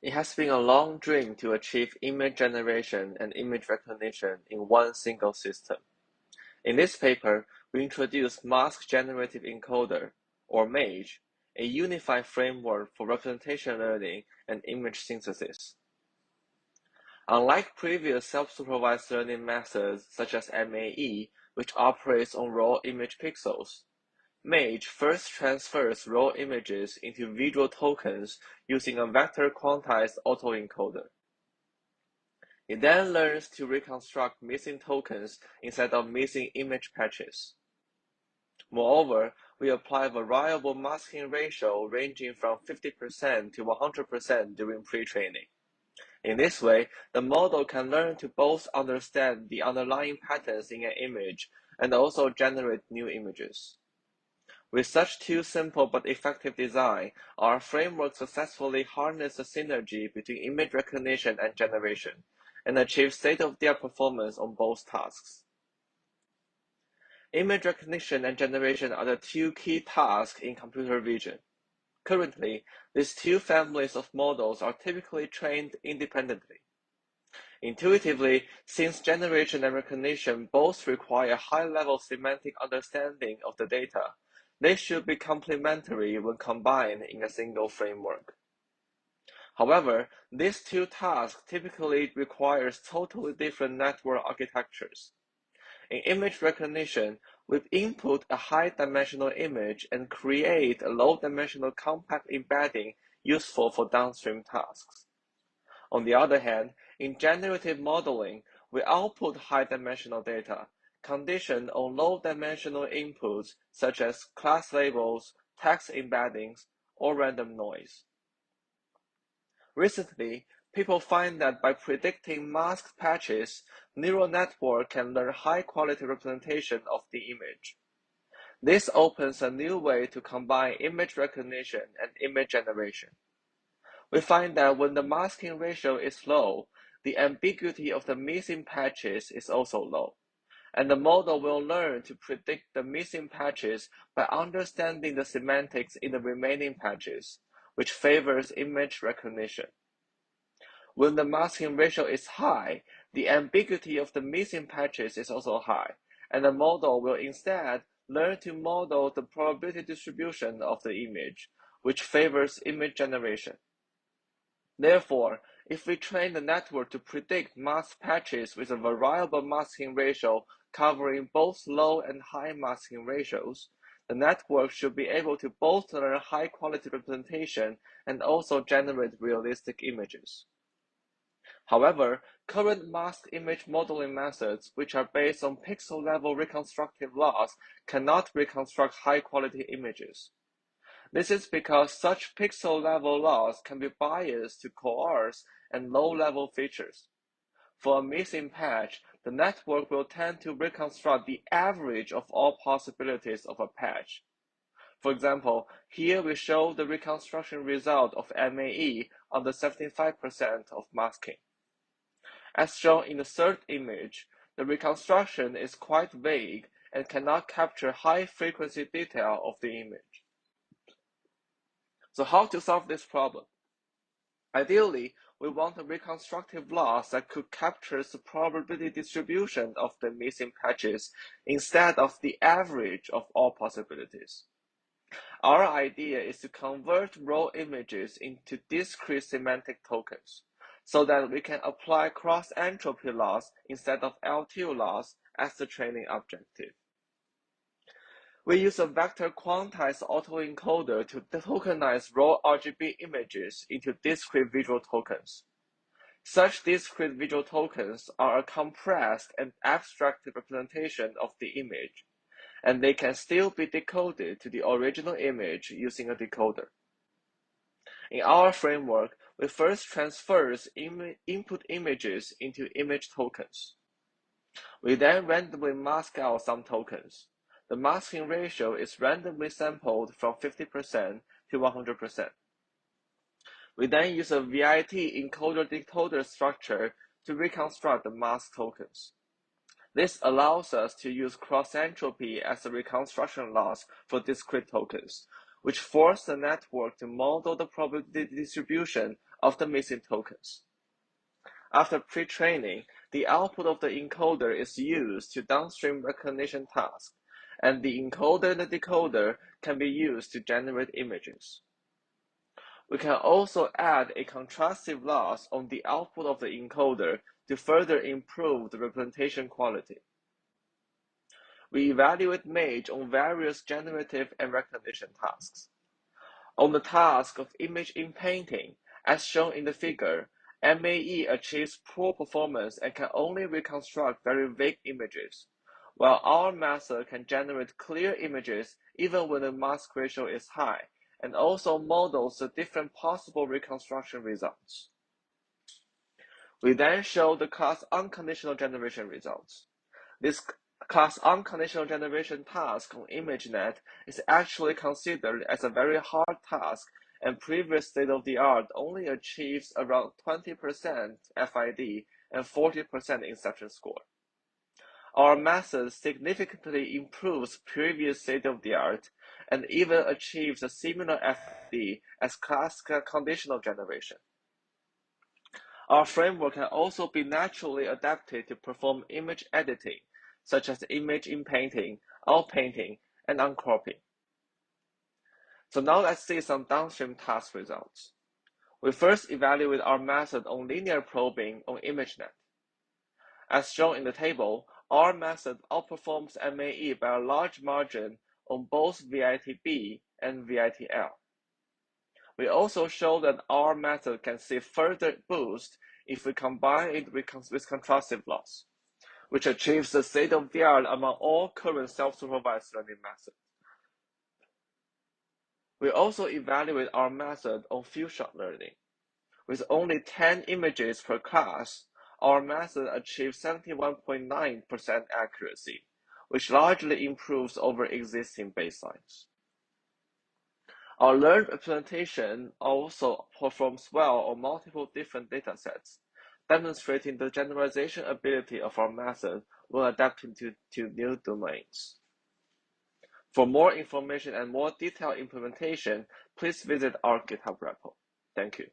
It has been a long dream to achieve image generation and image recognition in one single system. In this paper, we introduce Mask Generative Encoder, or MAGE, a unified framework for representation learning and image synthesis. Unlike previous self-supervised learning methods such as MAE, which operates on raw image pixels, MAGE first transfers raw images into visual tokens using a vector quantized autoencoder. It then learns to reconstruct missing tokens instead of missing image patches. Moreover, we apply variable masking ratio ranging from 50% to 100% during pre-training. In this way, the model can learn to both understand the underlying patterns in an image and also generate new images. With such two simple but effective design, our framework successfully harnessed the synergy between image recognition and generation, and achieved state-of-the-art performance on both tasks. Image recognition and generation are the two key tasks in computer vision. Currently, these two families of models are typically trained independently. Intuitively, since generation and recognition both require high-level semantic understanding of the data, they should be complementary when combined in a single framework. However, these two tasks typically require totally different network architectures. In image recognition, we input a high-dimensional image and create a low-dimensional compact embedding useful for downstream tasks. On the other hand, in generative modeling, we output high-dimensional data, conditioned on low-dimensional inputs such as class labels, text embeddings, or random noise. Recently, people find that by predicting masked patches, neural network can learn high-quality representation of the image. This opens a new way to combine image recognition and image generation. We find that when the masking ratio is low, the ambiguity of the missing patches is also low, and the model will learn to predict the missing patches by understanding the semantics in the remaining patches, which favors image recognition. When the masking ratio is high, the ambiguity of the missing patches is also high, and the model will instead learn to model the probability distribution of the image, which favors image generation. Therefore, if we train the network to predict masked patches with a variable masking ratio covering both low and high masking ratios, the network should be able to both learn high-quality representation and also generate realistic images. However, current masked image modeling methods, which are based on pixel-level reconstructive laws, cannot reconstruct high-quality images. This is because such pixel-level laws can be biased to coarse and low-level features. For a missing patch, the network will tend to reconstruct the average of all possibilities of a patch. For example, here we show the reconstruction result of MAE on the 75% of masking. As shown in the third image, the reconstruction is quite vague and cannot capture high-frequency detail of the image. So how to solve this problem? Ideally, we want a reconstructive loss that could capture the probability distribution of the missing patches instead of the average of all possibilities. Our idea is to convert raw images into discrete semantic tokens, so that we can apply cross-entropy loss instead of LTO loss as the training objective. We use a vector quantized autoencoder to tokenize raw RGB images into discrete visual tokens. Such discrete visual tokens are a compressed and abstracted representation of the image, and they can still be decoded to the original image using a decoder. In our framework, we first transfer input images into image tokens. We then randomly mask out some tokens. The masking ratio is randomly sampled from 50% to 100%. We then use a VIT encoder-decoder structure to reconstruct the masked tokens. This allows us to use cross-entropy as a reconstruction loss for discrete tokens, which force the network to model the probability distribution of the missing tokens. After pre-training, the output of the encoder is used to downstream recognition tasks, and the encoder and the decoder can be used to generate images. We can also add a contrastive loss on the output of the encoder to further improve the representation quality. We evaluate MAGE on various generative and recognition tasks. On the task of image inpainting, as shown in the figure, MAE achieves poor performance and can only reconstruct very vague images, while our method can generate clear images even when the mask ratio is high, and also models the different possible reconstruction results. We then show the class unconditional generation results. This class unconditional generation task on ImageNet is actually considered as a very hard task, and previous state-of-the-art only achieves around 20% FID and 40% inception score. Our method significantly improves previous state-of-the-art and even achieves a similar FID as class conditional generation. Our framework can also be naturally adapted to perform image editing, such as image inpainting, outpainting, and uncropping. So now let's see some downstream task results. We first evaluate our method on linear probing on ImageNet. As shown in the table, our method outperforms MAE by a large margin on both VITB and VITL. We also show that our method can see further boost if we combine it with contrastive loss, which achieves the state-of-the-art among all current self-supervised learning methods. We also evaluate our method on few-shot learning. With only 10 images per class, our method achieves 71.9% accuracy, which largely improves over existing baselines. Our learned representation also performs well on multiple different datasets, demonstrating the generalization ability of our method when adapting to new domains. For more information and more detailed implementation, please visit our GitHub repo. Thank you.